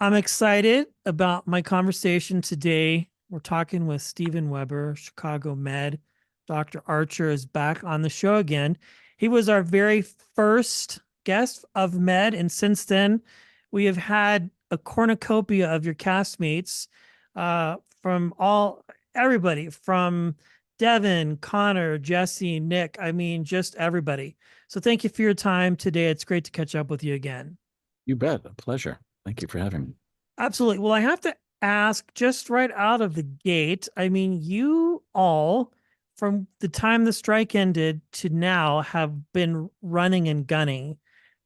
I'm excited about my conversation today. We're talking with Stephen Weber, Chicago Med. Dr. Archer is back on the show again. He was our very first guest of Med, and since then, we have had a cornucopia of your castmates from everybody from Devin, Connor, Jesse, Nick. I mean, just everybody. So thank you for your time today. It's great to catch up with you again. You bet. A pleasure. Thank you for having me. Absolutely. Well, I have to ask just right out of the gate. I mean, you all, from the time the strike ended to now, have been running and gunning,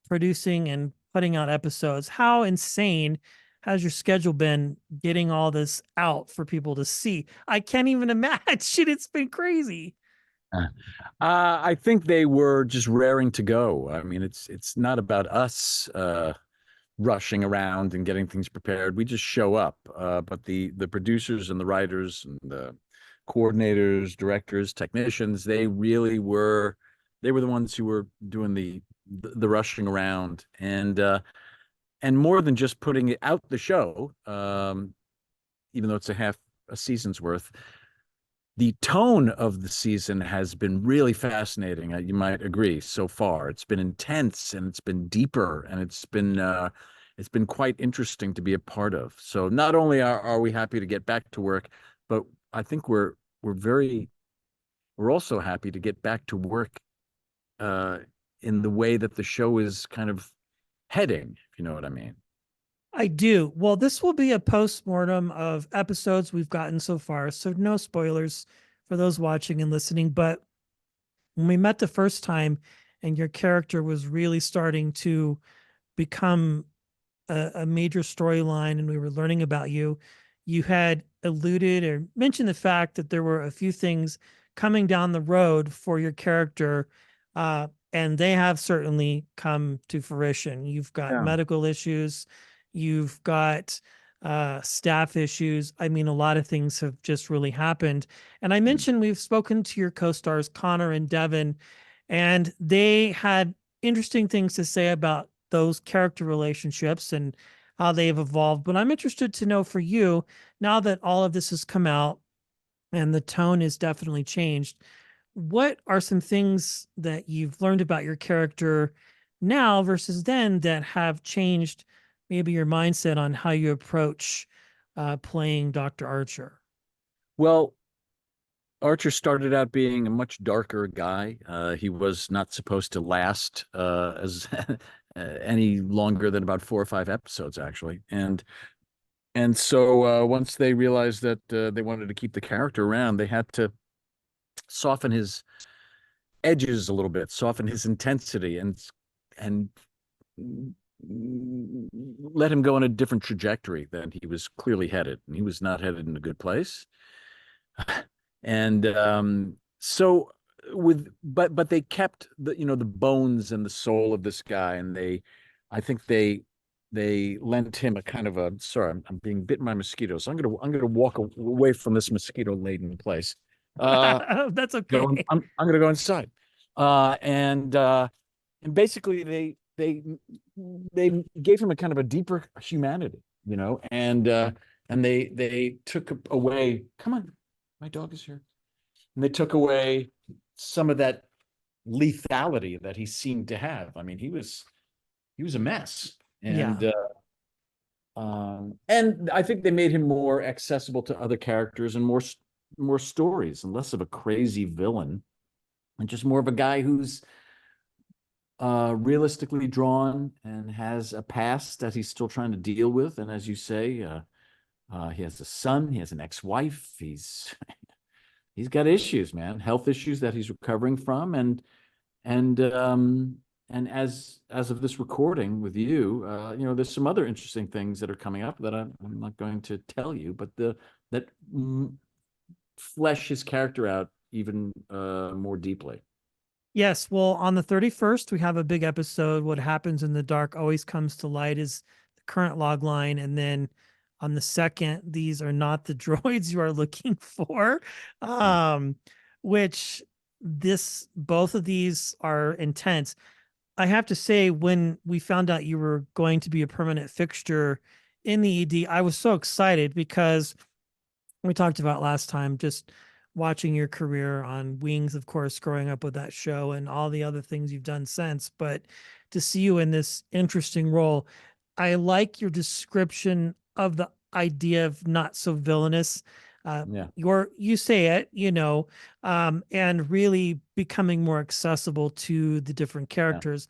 producing and putting out episodes. How insane has your schedule been getting all this out for people to see? I can't even imagine. It's been crazy. Uh, I think they were just raring to go. I mean, it's not about us rushing around and getting things prepared. We just show up. But the producers and the writers and the coordinators, directors, technicians, they were the ones who were doing the rushing around and more than just putting it out the show, even though it's a season's worth. The tone of the season has been really fascinating. You might agree so far. It's been intense and it's been deeper and it's been quite interesting to be a part of. So not only are we happy to get back to work, but I think we're also happy to get back to work uh, in the way that the show is kind of heading, if you know what I mean. I do. Well, this will be a post-mortem of episodes we've gotten so far, so no spoilers for those watching and listening. But when we met the first time and your character was really starting to become a major storyline and we were learning about you, you had alluded or mentioned the fact that there were a few things coming down the road for your character. And they have certainly come to fruition. You've got Yeah. medical issues, you've got staff issues. I mean, a lot of things have just really happened. And I mentioned we've spoken to your co-stars, Connor and Devin, and they had interesting things to say about those character relationships and how they've evolved. But I'm interested to know for you, now that all of this has come out and the tone has definitely changed, what are some things that you've learned about your character now versus then that have changed maybe your mindset on how you approach playing Dr. Archer? Well, Archer started out being a much darker guy. He was not supposed to last as any longer than about 4 or 5 episodes, actually. And so once they realized that they wanted to keep the character around, they had to soften his edges a little bit, soften his intensity, and let him go on a different trajectory than he was clearly headed. And he was not headed in a good place. And so but they kept the bones and the soul of this guy, and I think they lent him a kind of a sorry, I'm being bitten by mosquitoes. So I'm gonna walk away from this mosquito laden place. Uh That's go okay. I'm gonna go inside. And basically they gave him a kind of a deeper humanity, and they took away, come on, my dog is here. And they took away some of that lethality that he seemed to have. I mean, he was a mess. Yeah. And I think they made him more accessible to other characters and more stories and less of a crazy villain and just more of a guy who's realistically drawn and has a past that he's still trying to deal with. And as you say, he has a son, he has an ex-wife, he's got issues, man, health issues that he's recovering from, and as of this recording with you, there's some other interesting things that are coming up that I'm not going to tell you, but that flesh his character out even more deeply. Yes. Well, on the 31st, we have a big episode. What happens in the dark always comes to light is the current log line. And then on the second, these are not the droids you are looking for. Yeah. Um, which both of these are intense. I have to say, when we found out you were going to be a permanent fixture in the ED, I was so excited because we talked about last time, just watching your career on Wings, of course, growing up with that show and all the other things you've done since. But to see you in this interesting role, I like your description of the idea of not so villainous. Yeah, You say it, and really becoming more accessible to the different yeah. characters.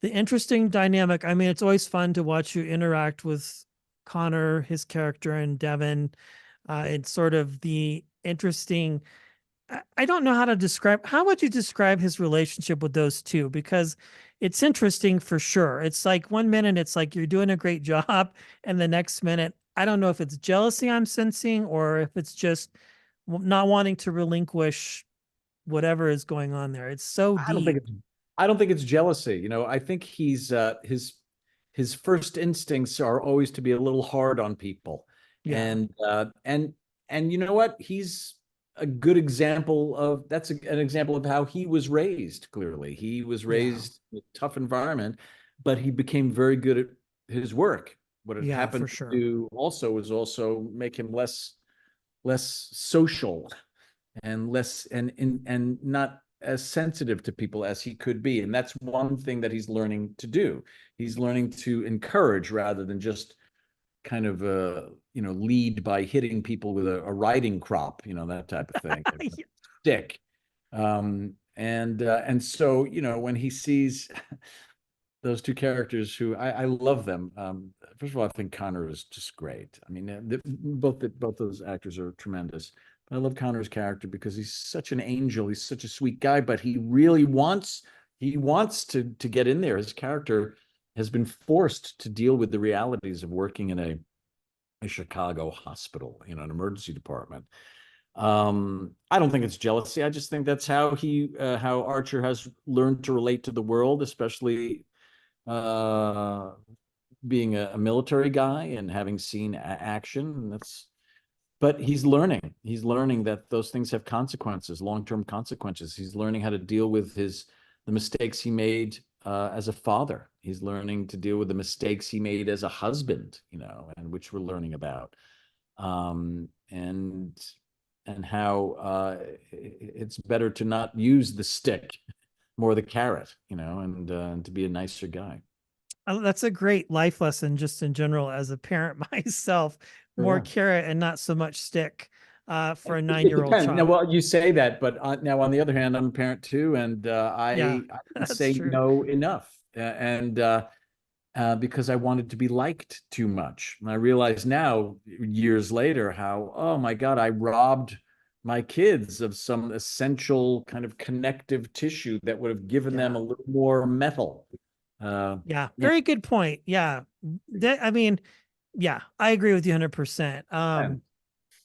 The interesting dynamic. I mean, it's always fun to watch you interact with Connor, his character, and Devin. It's sort of the interesting. I don't know how to describe. How would you describe his relationship with those two? Because it's interesting for sure. It's like one minute it's like you're doing a great job, and the next minute I don't know if it's jealousy I'm sensing or if it's just not wanting to relinquish whatever is going on there. It's so I don't think deep. it's I don't think it's jealousy. I think he's his first instincts are always to be a little hard on people. Yeah, And you know what? He's a good example of an example of how he was raised, clearly. He was yeah, raised in a tough environment, but he became very good at his work. What it yeah, happened for to sure. do also was also make him less social and less and not as sensitive to people as he could be. And that's one thing that he's learning to do. He's learning to encourage rather than just kind of lead by hitting people with a riding crop, that type of thing, a stick. And so when he sees those two characters who I love them. First of all, I think Connor is just great. I mean, both those actors are tremendous. But I love Connor's character because he's such an angel. He's such a sweet guy, but he wants to get in there. His character has been forced to deal with the realities of working in a Chicago hospital, an emergency department. I don't think it's jealousy. I just think that's how Archer has learned to relate to the world, especially uh, being a military guy and having seen action. But he's learning. He's learning that those things have consequences, long-term consequences. He's learning how to deal with the mistakes he made as a father. He's learning to deal with the mistakes he made as a husband, and which we're learning about. And how it's better to not use the stick, more the carrot, and to be a nicer guy. That's a great life lesson just in general as a parent myself. Oh, More yeah. carrot and not so much stick for a It 9-year-old depends. Now, child. well, you say that, but now on the other hand, I'm a parent too, and Yeah, I didn't that's say true. no enough, and because I wanted to be liked too much. And I realize now, years later, how, oh my God, I robbed my kids of some essential kind of connective tissue that would have given them Yeah. a little more metal. Yeah. Yeah. Very good point. Yeah. I mean, yeah, I agree with you 100%.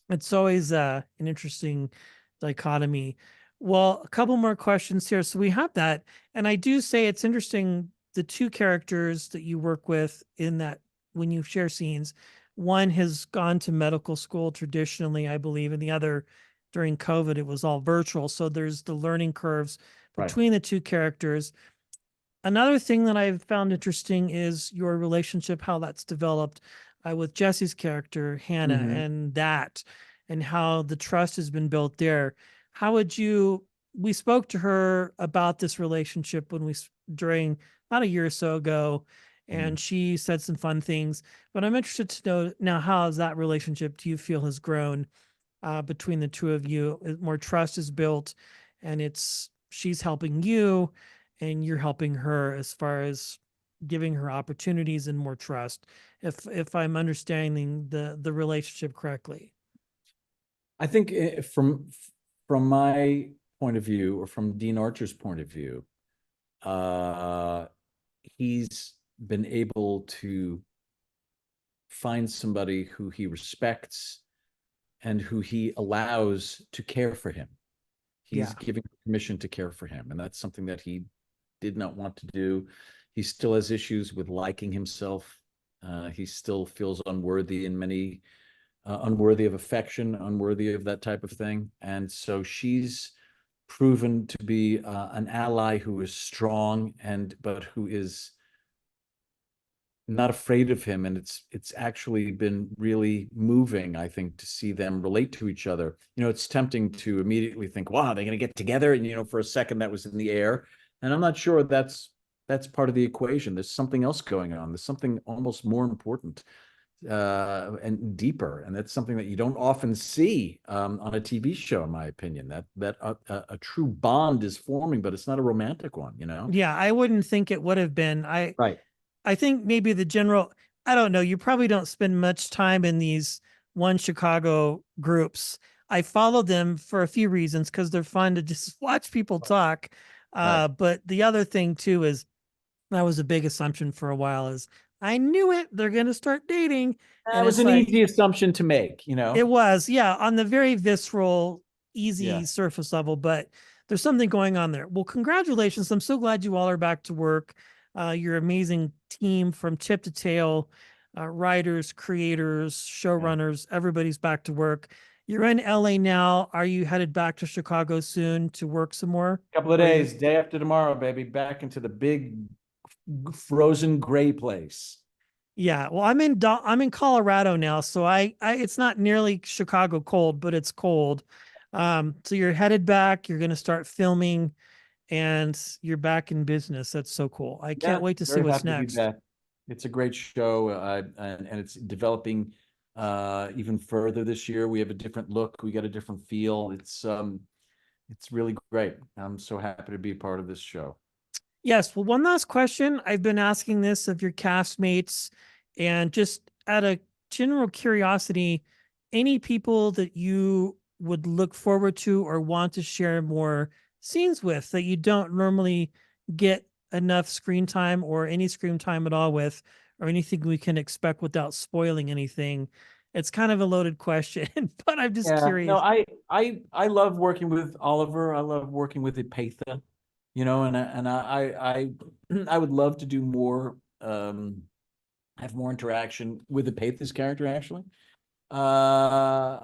It's always an interesting dichotomy. Well, a couple more questions here. So we have that. And I do say it's interesting the two characters that you work with in that when you share scenes, one has gone to medical school traditionally, I believe, and the other during COVID, it was all virtual. So there's the learning curves Right. between the two characters. Another thing that I've found interesting is your relationship, how that's developed with Jesse's character, Hannah, Hmm. and how the trust has been built there. How would you, we spoke to her about this relationship during about a year or so ago, Hmm. and she said some fun things, but I'm interested to know now, how has that relationship do you feel has grown between the two of you? More trust is built, and she's helping you, and you're helping her as far as giving her opportunities and more trust. If I'm understanding the relationship correctly. I think from my point of view, or from Dean Archer's point of view, uh, he's been able to find somebody who he respects and who he allows to care for him. He's Yeah, giving permission to care for him, and that's something that he did not want to do. He still has issues with liking himself. He still feels unworthy in many unworthy of affection, unworthy of that type of thing. And so she's proven to be an ally who is strong, but who is not afraid of him, and it's actually been really moving, I think, to see them relate to each other. It's tempting to immediately think, wow, they're going to get together, and for a second that was in the air, and I'm not sure that's part of the equation. There's something else going on. There's something almost more important and deeper, and that's something that you don't often see on a TV show, in my opinion. That a true bond is forming, but it's not a romantic one. Yeah, I wouldn't think it would have been. Right. I think maybe the general, I don't know, you probably don't spend much time in these one Chicago groups. I follow them for a few reasons because they're fun to just watch people talk. Right. But the other thing too is that was a big assumption for a while is I knew it. They're going to start dating. That And was it's an like, easy assumption to make. it was, yeah, on the very visceral, Yeah. easy surface level, but there's something going on there. Well, congratulations. I'm so glad you all are back to work. Your amazing team from tip to tail, writers, creators, Yeah. showrunners, everybody's back to work. You're in LA now. Are you headed back to Chicago soon to work some more? Couple of Or are you? days, day after tomorrow, baby, back into the big frozen gray place. Yeah, well, I'm in Colorado now, so I it's not nearly Chicago cold, but it's cold. So you're headed back. You're going to start filming, and you're back in business. That's so cool. I can't Yeah, wait to see very what's happy to be next. back. It's a great show, and it's developing even further this year. We have a different look. We got a different feel. It's really great. I'm so happy to be a part of this show. Yes. Well, one last question. I've been asking this of your castmates, and just out of general curiosity, any people that you would look forward to or want to share more scenes with that you don't normally get enough screen time or any screen time at all with, or anything we can expect without spoiling anything. It's kind of a loaded question, but I'm just Yeah, no, curious. I love working with Oliver. I love working with Ipatha, and I I would love to do more, have more interaction with Ipatha's character actually. Uh,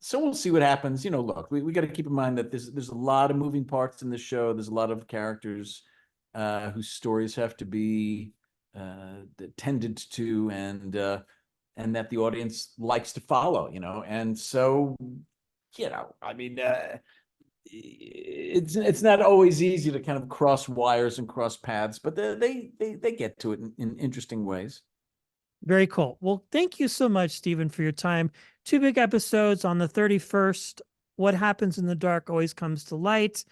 so we'll see what happens. Look, we got to keep in mind that there's a lot of moving parts in the show. There's a lot of characters whose stories have to be tended to, and that the audience likes to follow. And so, I mean, it's not always easy to kind of cross wires and cross paths, but they get to it in interesting ways. Very cool. Well, thank you so much, Stephen, for your time. Two big episodes on the 31st. What happens in the dark always comes to light.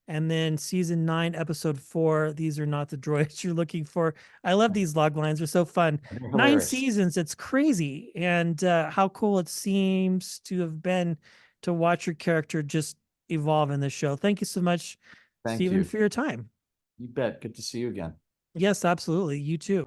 And then season 9, episode 4. These are not the droids you're looking for. I love these log lines. They're so fun. They're 9 hilarious. seasons. It's crazy. And how cool it seems to have been to watch your character just evolve in this show. Thank you so much, Thank Stephen, you. for your time. You bet. Good to see you again. Yes, absolutely. You too.